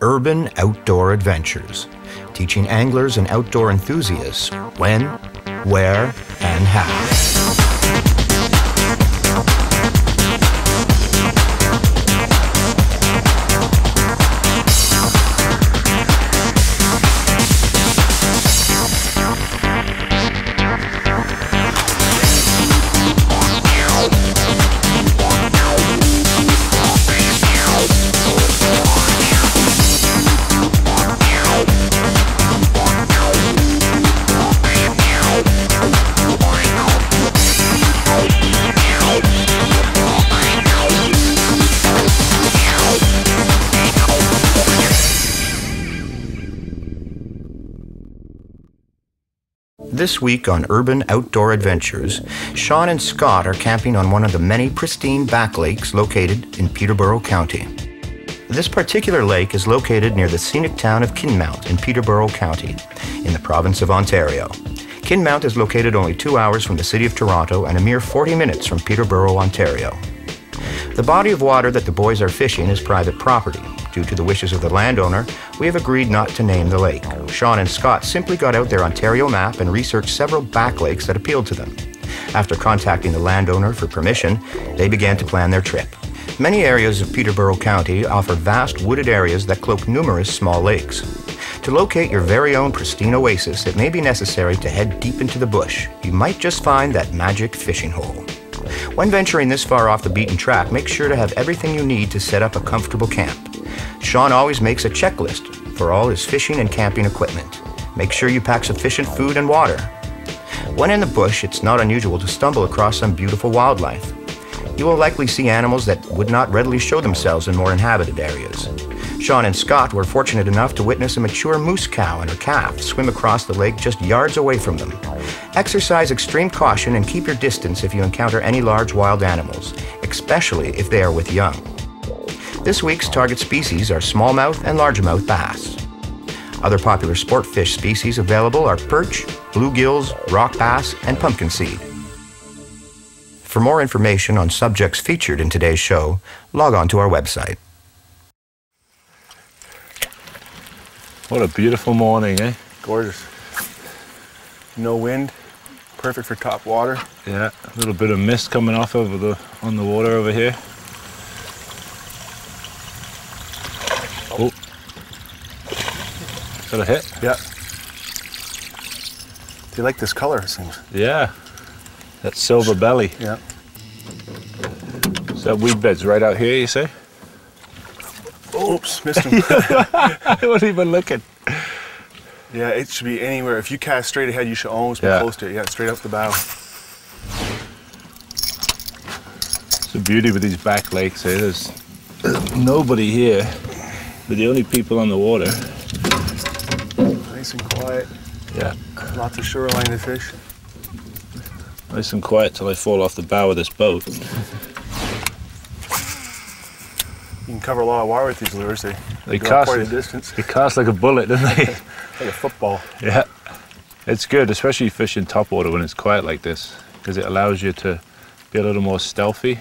Urban Outdoor Adventures, teaching anglers and outdoor enthusiasts when, where, and how. This week on Urban Outdoor Adventures, Shaun and Scott are camping on one of the many pristine back lakes located in Peterborough County. This particular lake is located near the scenic town of Kinmount in Peterborough County, in the province of Ontario. Kinmount is located only 2 hours from the city of Toronto and a mere 40 minutes from Peterborough, Ontario. The body of water that the boys are fishing is private property. Due to the wishes of the landowner, we have agreed not to name the lake. Shaun and Scott simply got out their Ontario map and researched several back lakes that appealed to them. After contacting the landowner for permission, they began to plan their trip. Many areas of Peterborough County offer vast wooded areas that cloak numerous small lakes. To locate your very own pristine oasis, it may be necessary to head deep into the bush. You might just find that magic fishing hole. When venturing this far off the beaten track, make sure to have everything you need to set up a comfortable camp. Shaun always makes a checklist for all his fishing and camping equipment. Make sure you pack sufficient food and water. When in the bush, it's not unusual to stumble across some beautiful wildlife. You will likely see animals that would not readily show themselves in more inhabited areas. Shaun and Scott were fortunate enough to witness a mature moose cow and her calf swim across the lake just yards away from them. Exercise extreme caution and keep your distance if you encounter any large wild animals, especially if they are with young. This week's target species are smallmouth and largemouth bass. Other popular sport fish species available are perch, bluegills, rock bass, and pumpkin seed. For more information on subjects featured in today's show, log on to our website. What a beautiful morning, eh? Gorgeous. No wind, perfect for top water. Yeah, a little bit of mist coming off on the water over here. Oh, is that a hit? Yeah. Do you like this color, it seems? Yeah, that silver belly. Yeah. So that weed bed's right out here, you say? Oops, missed him. I wasn't even looking. Yeah, it should be anywhere. If you cast straight ahead, you should almost be close to it. Yeah, straight up the bow. It's the beauty with these back lakes, eh? There's nobody here. We're the only people on the water. Nice and quiet. Yeah. Lots of shoreline to fish. Nice and quiet till I fall off the bow of this boat. You can cover a lot of water with these lures. They go cast quite a distance. They cast like a bullet, don't they? Like a football. Yeah. It's good, especially fishing topwater when it's quiet like this, because it allows you to be a little more stealthy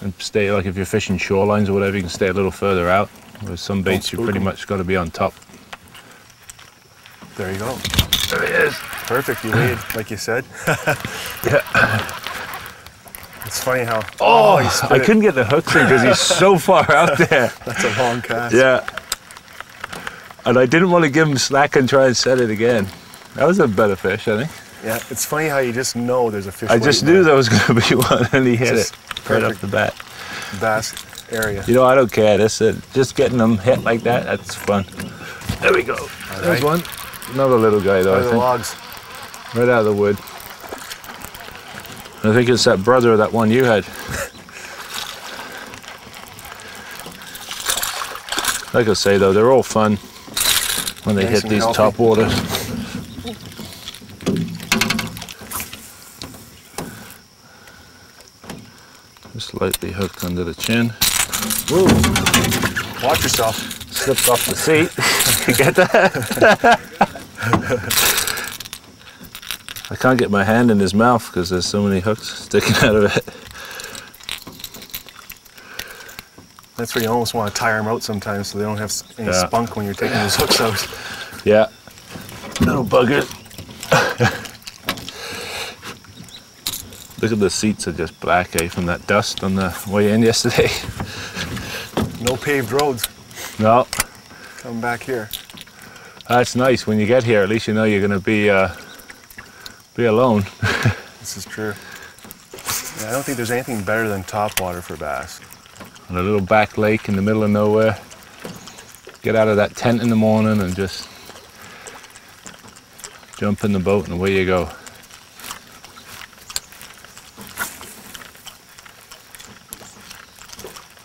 and stay, like if you're fishing shorelines or whatever, you can stay a little further out. With some baits, you pretty much got to be on top. There you go. There he is. Perfect. You laid, like you said. Yeah. It's funny how. Oh, I couldn't get the hooks in because he's so far out there. That's a long cast. Yeah. And I didn't want to give him slack and try and set it again. That was a better fish, I think. Yeah, it's funny how you just know there's a fish. I just knew there was going to be one, and he hit it right off the bat. Bass area. You know, I don't care. That's it. Just getting them hit like that, that's fun. There we go. There's one. Another little guy, though, I think. Logs. Right out of the wood. I think it's that brother of that one you had. Like I say, though, they're all fun when they hit these top waters. Just lightly hooked under the chin. Woo! Watch yourself. Slipped off the seat. You get that? I can't get my hand in his mouth because there's so many hooks sticking out of it. That's where you almost want to tire them out sometimes so they don't have any spunk when you're taking those hooks out. Yeah. Little buggers. Look at the seats are just black, eh, from that dust on the way in yesterday. No paved roads. No. Come back here. That's nice. When you get here, at least you know you're going to be alone. This is true. Yeah, I don't think there's anything better than topwater for bass. On a little back lake in the middle of nowhere. Get out of that tent in the morning and just jump in the boat and away you go.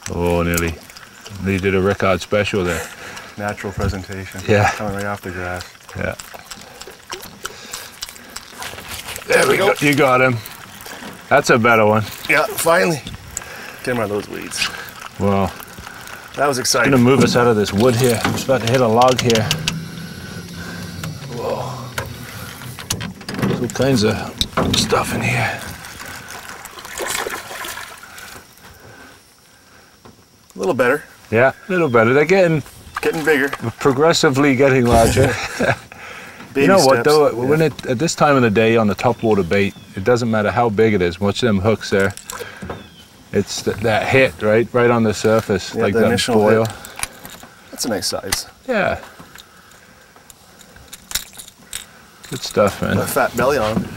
Oh, nearly did a Rickard special there. Natural presentation. Yeah. Coming right off the grass. Yeah. There we go. You got him. That's a better one. Yeah, finally. Get him out of those weeds. Well, that was exciting. Gonna move us out of this wood here. I'm just about to hit a log here. Whoa. There's all kinds of stuff in here. A little better. Yeah, a little better. They're getting bigger. Progressively getting larger. You know what though, when at this time of the day on the topwater bait, it doesn't matter how big it is. Watch them hooks there. It's that hit right on the surface, like that boil. Hit. That's a nice size. Yeah. Good stuff, man. Got a fat belly on him.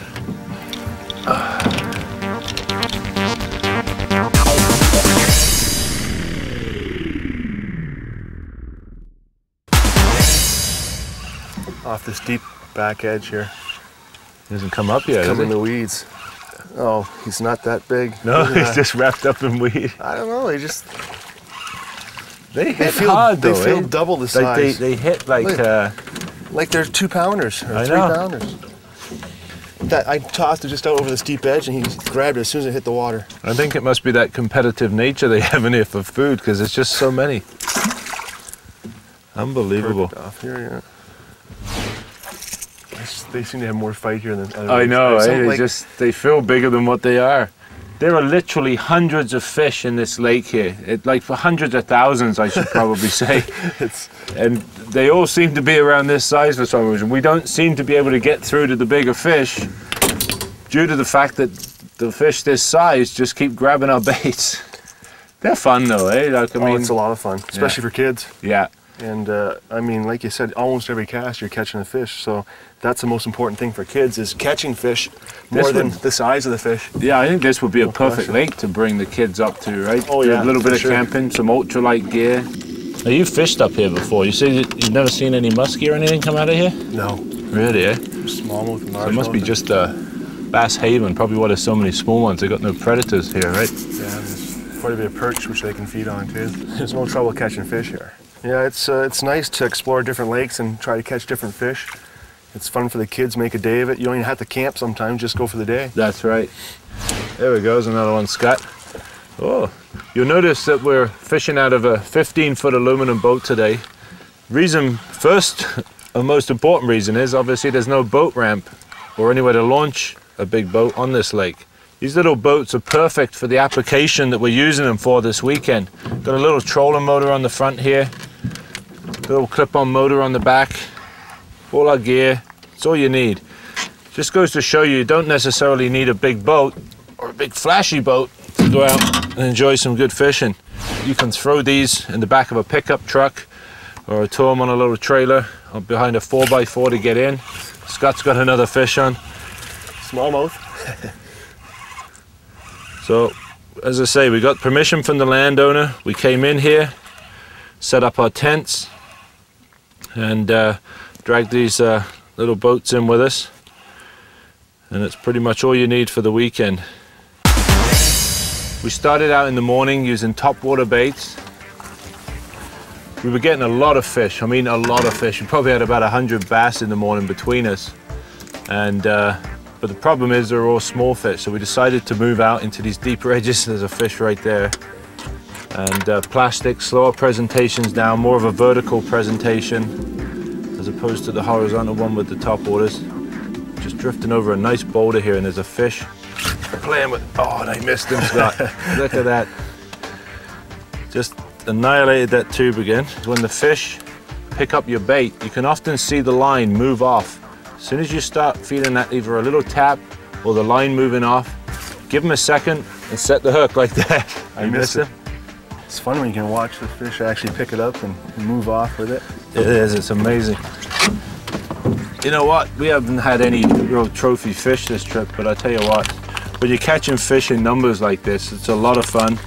Off this deep back edge here. He hasn't come up yet, Come has in the weeds. Oh, he's not that big. No, he's just wrapped up in weed. I don't know, They hit hard though. They feel double the size. Like they hit like they're 2 pounders or 3 pounders. I tossed it just out over the steep edge and he grabbed it as soon as it hit the water. I think it must be that competitive nature they have in here for food because it's just so many. Unbelievable. Off here, yeah. They seem to have more fight here than others. I know, they feel bigger than what they are. There are literally hundreds of fish in this lake here. Like for hundreds of thousands, I should probably say. And they all seem to be around this size for some reason. We don't seem to be able to get through to the bigger fish due to the fact that the fish this size just keep grabbing our baits. They're fun though, eh? Like, I mean, it's a lot of fun, especially for kids. Yeah. And I mean, like you said, almost every cast you're catching a fish. So that's the most important thing for kids is catching fish more than the size of the fish. Yeah, I think this would be a perfect lake to bring the kids up to, right? Oh yeah, a little bit of camping, some ultralight gear. Now you've fished up here before. You say that you've never seen any muskie or anything come out of here? No. Really, eh? Smallmouth and largemouth. So it must be just a bass haven. Probably why there's so many small ones. They got no predators here, right? Yeah, there's quite a bit of perch which they can feed on too. There's no trouble catching fish here. Yeah, it's nice to explore different lakes and try to catch different fish. It's fun for the kids, make a day of it. You don't even have to camp sometimes, just go for the day. That's right. There we go, there's another one, Scott. Oh, you'll notice that we're fishing out of a 15-foot aluminum boat today. First and most important reason is obviously there's no boat ramp or anywhere to launch a big boat on this lake. These little boats are perfect for the application that we're using them for this weekend. Got a little trolling motor on the front here, little clip-on motor on the back, all our gear, it's all you need. Just goes to show you don't necessarily need a big boat or a big flashy boat to go out and enjoy some good fishing. You can throw these in the back of a pickup truck or tow them on a little trailer or behind a 4x4 to get in. Scott's got another fish on. Smallmouth. So, as I say, we got permission from the landowner. We came in here, set up our tents, and dragged these little boats in with us. And it's pretty much all you need for the weekend. We started out in the morning using topwater baits. We were getting a lot of fish. I mean, a lot of fish. We probably had about 100 bass in the morning between us. And but the problem is they're all small fish, so we decided to move out into these deeper edges. There's a fish right there. And plastic, slower presentations now, more of a vertical presentation as opposed to the horizontal one with the top waters. Just drifting over a nice boulder here and there's a fish playing with, oh, and I missed him, Scott. Look at that. Just annihilated that tube again. When the fish pick up your bait, you can often see the line move off. As soon as you start feeling that either a little tap or the line moving off, give them a second and set the hook like that. I miss it. It's fun when you can watch the fish actually pick it up and move off with it. It is, it's amazing. You know what, we haven't had any real trophy fish this trip, but I tell you what, when you're catching fish in numbers like this, it's a lot of fun.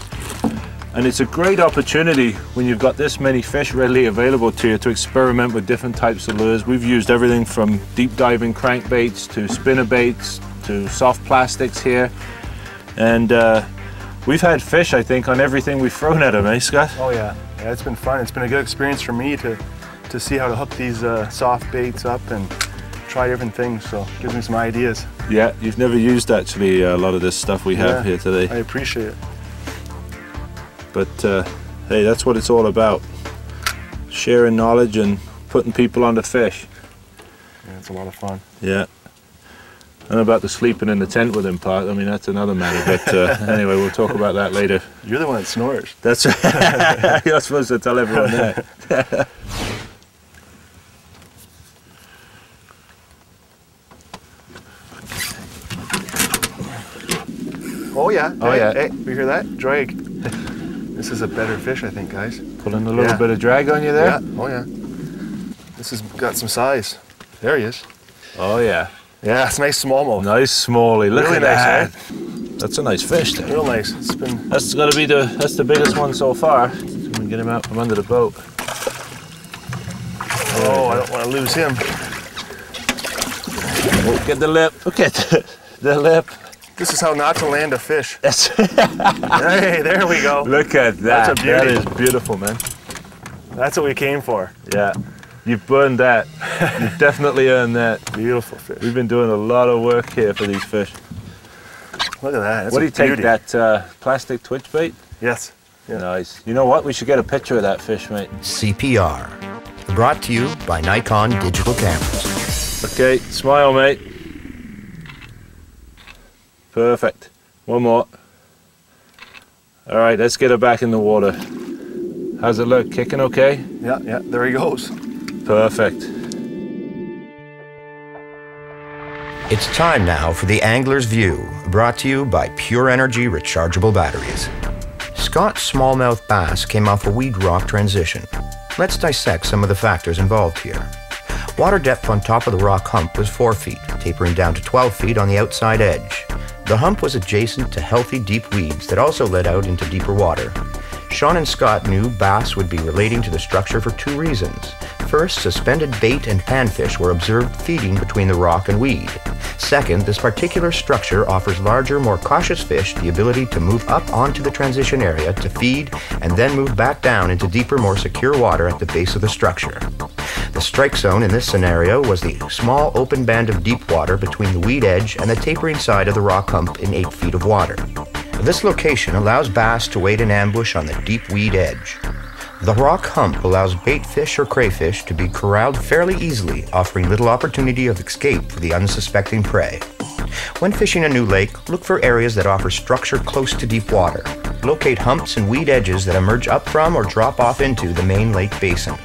And it's a great opportunity when you've got this many fish readily available to you to experiment with different types of lures. We've used everything from deep diving crankbaits to spinner baits to soft plastics here. And we've had fish, I think, on everything we've thrown at them, eh, Scott? Oh yeah, yeah, it's been fun. It's been a good experience for me to see how to hook these soft baits up and try different things, so it gives me some ideas. Yeah, you've never used actually a lot of this stuff we have here today. I appreciate it. But hey, that's what it's all about. Sharing knowledge and putting people on the fish. Yeah, it's a lot of fun. Yeah. And about the sleeping in the tent with him part, I mean, that's another matter. But anyway, we'll talk about that later. You're the one that snores. That's right. You're supposed to tell everyone that. Oh yeah. Oh hey, yeah. Hey, we hear that? Drag. This is a better fish, I think, guys. Pulling a little bit of drag on you there? Yeah. Oh yeah. This has got some size. There he is. Oh yeah. Yeah, it's a nice smallmouth. Nice smallie. Look Really at nice, that. That's a nice fish there. Real nice. It's been. That's got to be that's the biggest one so far. So we can get him out from under the boat. Oh, I don't want to lose him. Look at the lip. Look at the lip. This is how not to land a fish. That's Hey, there we go. Look at that. That's a beauty. That is beautiful, man. That's what we came for. Yeah. You've burned that. You've definitely earned that. Beautiful fish. We've been doing a lot of work here for these fish. Look at that. That's What do you take, beauty. that plastic twitch bait? Yes. Yeah. Nice. You know what? We should get a picture of that fish, mate. CPR. Brought to you by Nikon Digital Cameras. Okay, smile, mate. Perfect. One more. All right, let's get her back in the water. How's it look? Kicking okay? Yeah, yeah. There he goes. Perfect. It's time now for the Angler's View, brought to you by Pure Energy rechargeable batteries. Scott's smallmouth bass came off a weed rock transition. Let's dissect some of the factors involved here. Water depth on top of the rock hump was 4 feet, tapering down to 12 feet on the outside edge. The hump was adjacent to healthy deep weeds that also led out into deeper water. Shaun and Scott knew bass would be relating to the structure for 2 reasons. First, suspended bait and panfish were observed feeding between the rock and weed. Second, this particular structure offers larger, more cautious fish the ability to move up onto the transition area to feed and then move back down into deeper, more secure water at the base of the structure. The strike zone in this scenario was the small open band of deep water between the weed edge and the tapering side of the rock hump in 8 feet of water. This location allows bass to wait in ambush on the deep weed edge. The rock hump allows bait fish or crayfish to be corralled fairly easily, offering little opportunity of escape for the unsuspecting prey. When fishing a new lake, look for areas that offer structure close to deep water. Locate humps and weed edges that emerge up from or drop off into the main lake basin.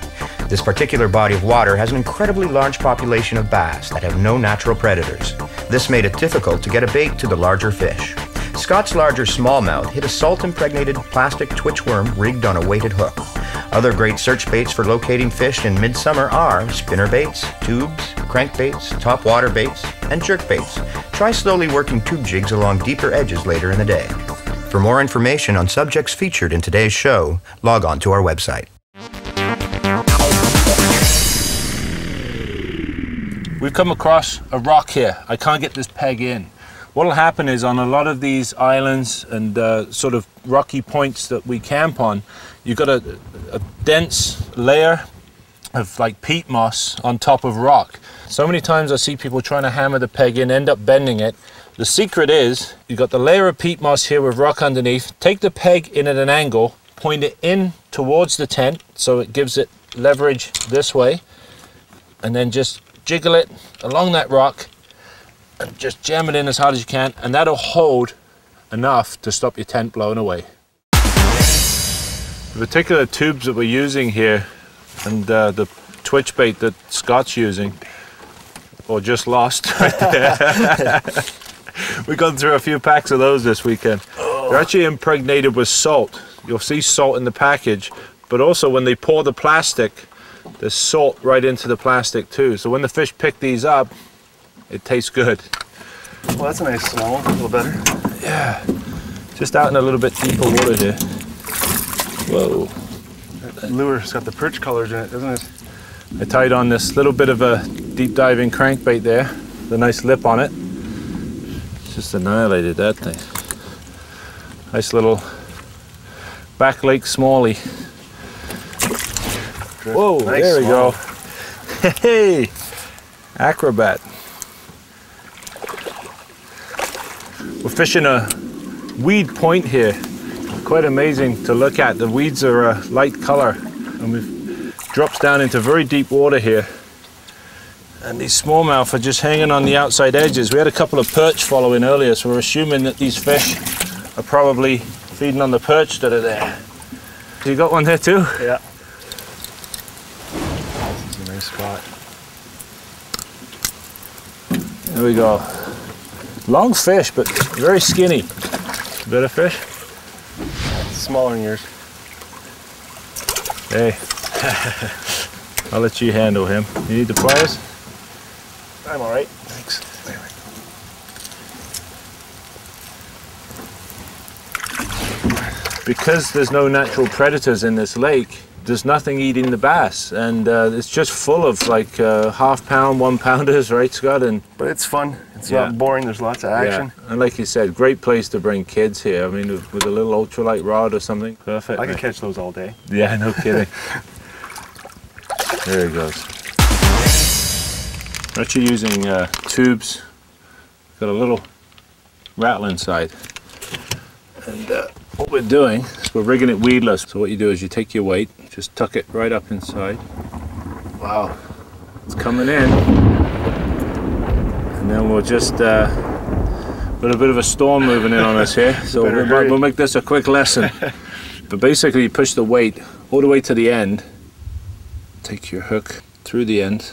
This particular body of water has an incredibly large population of bass that have no natural predators. This made it difficult to get a bait to the larger fish. Scott's larger smallmouth hit a salt-impregnated plastic twitch worm rigged on a weighted hook. Other great search baits for locating fish in midsummer are spinner baits, tubes, crankbaits, topwater baits, and jerk baits. Try slowly working tube jigs along deeper edges later in the day. For more information on subjects featured in today's show, log on to our website. We've come across a rock here. I can't get this peg in. What'll happen is on a lot of these islands and sort of rocky points that we camp on, you've got a dense layer of like peat moss on top of rock. So many times I see people trying to hammer the peg in, end up bending it. The secret is you've got the layer of peat moss here with rock underneath. Take the peg in at an angle, point it in towards the tent so it gives it leverage this way, and then just jiggle it along that rock and just jam it in as hard as you can, and that'll hold enough to stop your tent blowing away. The particular tubes that we're using here and the twitch bait that Scott's using, or just lost right there. We've gone through a few packs of those this weekend. They're actually impregnated with salt. You'll see salt in the package, but also when they pour the plastic, there's salt right into the plastic too. So when the fish pick these up, it tastes good. Well, that's a nice small one, a little better. Yeah, just out in a little bit deeper water here. Whoa. That lure's got the perch colors in it, doesn't it? I tied on this little bit of a deep diving crankbait there, the nice lip on it. Just annihilated that thing. Nice little back lake smallie. Whoa, nice, there we go. Hey, acrobat. We're fishing a weed point here. Quite amazing to look at. The weeds are a light color, and we've drops down into very deep water here. And these smallmouth are just hanging on the outside edges. We had a couple of perch following earlier, so we're assuming that these fish are probably feeding on the perch that are there. You got one there too? Yeah. This is a nice spot. There we go. Long fish, but very skinny. Better fish? Smaller than yours. Hey, I'll let you handle him. You need the pliers? I'm all right. Thanks. Because there's no natural predators in this lake, there's nothing eating the bass, and it's just full of like half-pound, 1-pounders, right, Scott? But it's fun. It's not boring. There's lots of action. Yeah. And like you said, great place to bring kids here. I mean, with a little ultralight rod or something, perfect. I could catch those all day. Yeah, no kidding. There he goes. We're actually using tubes. Got a little rattle inside. And what we're doing is we're rigging it weedless. So what you do is you take your weight, just tuck it right up inside. Wow, it's coming in. And then we'll just, got a bit of a storm moving in on us here. So we'll make this a quick lesson. But basically you push the weight all the way to the end. Take your hook through the end.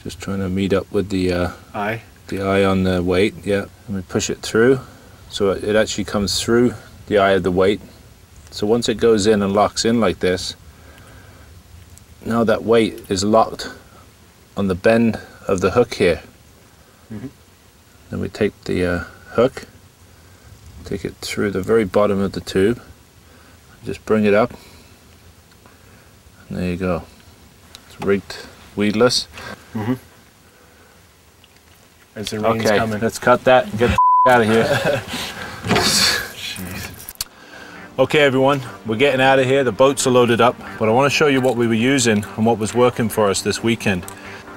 Just trying to meet up with the eye on the weight, yeah. And we push it through, so it actually comes through the eye of the weight. So once it goes in and locks in like this, now that weight is locked on the bend of the hook here. Mm-hmm. Then we take the hook, take it through the very bottom of the tube, just bring it up, and there you go. It's rigged weedless. Mm-hmm. As the rain's coming. Let's cut that and get the out of here. Jeez. Okay everyone, we're getting out of here. The boats are loaded up, but I want to show you what we were using and what was working for us this weekend.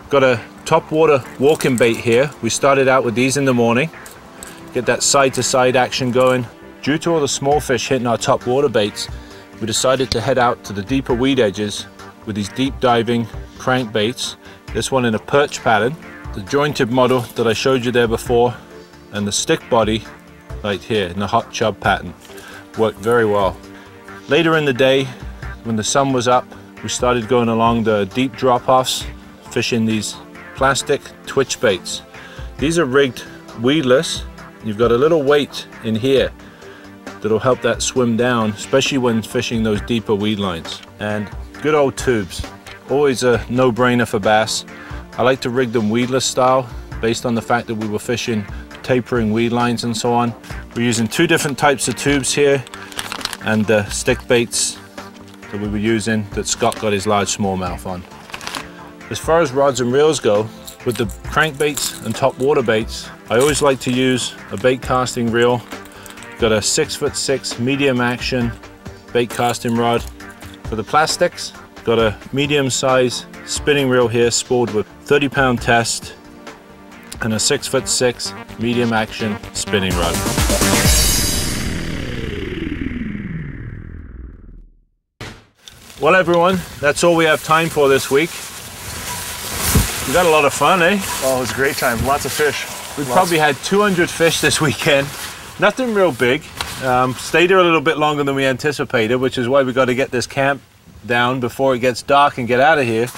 Got a topwater walking bait here. We started out with these in the morning. Get that side-to-side action going. Due to all the small fish hitting our topwater baits, we decided to head out to the deeper weed edges with these deep diving crankbaits. This one in a perch pattern, the jointed model that I showed you there before, and the stick body right here in the hot chub pattern. Worked very well. Later in the day, when the sun was up, we started going along the deep drop-offs, fishing these plastic twitch baits. These are rigged weedless. You've got a little weight in here that'll help that swim down, especially when fishing those deeper weed lines. And good old tubes. Always a no-brainer for bass. I like to rig them weedless style based on the fact that we were fishing tapering weed lines and so on. We're using 2 different types of tubes here, and the stick baits that we were using that Scott got his large smallmouth on. As far as rods and reels go, with the crankbaits and top water baits, I always like to use a bait casting reel. Got a 6'6" medium action bait casting rod. For the plastics, got a medium size spinning reel here spooled with 30-pound test and a 6'6" medium action spinning rod. Well everyone, that's all we have time for this week. We got a lot of fun, eh? Oh, it was a great time. Lots of fish. We probably had 200 fish this weekend. Nothing real big, Stayed here a little bit longer than we anticipated, which is why we got to get this camp down before it gets dark and get out of here.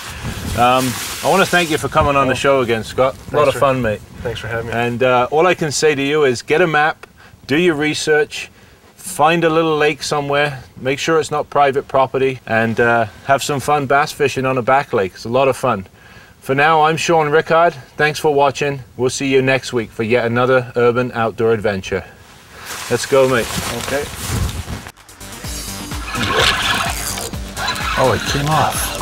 I want to thank you for coming on the show again, Scott. A lot of fun, mate. Thanks for having me. And all I can say to you is get a map, do your research, find a little lake somewhere, make sure it's not private property, and have some fun bass fishing on a back lake. It's a lot of fun. For now, I'm Shaun Rickard. Thanks for watching. We'll see you next week for yet another urban outdoor adventure. Let's go, mate. Okay. Oh, it came off.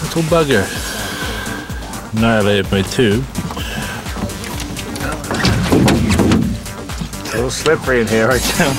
Little bugger. Annihilated my tube. It's a little slippery in here right now.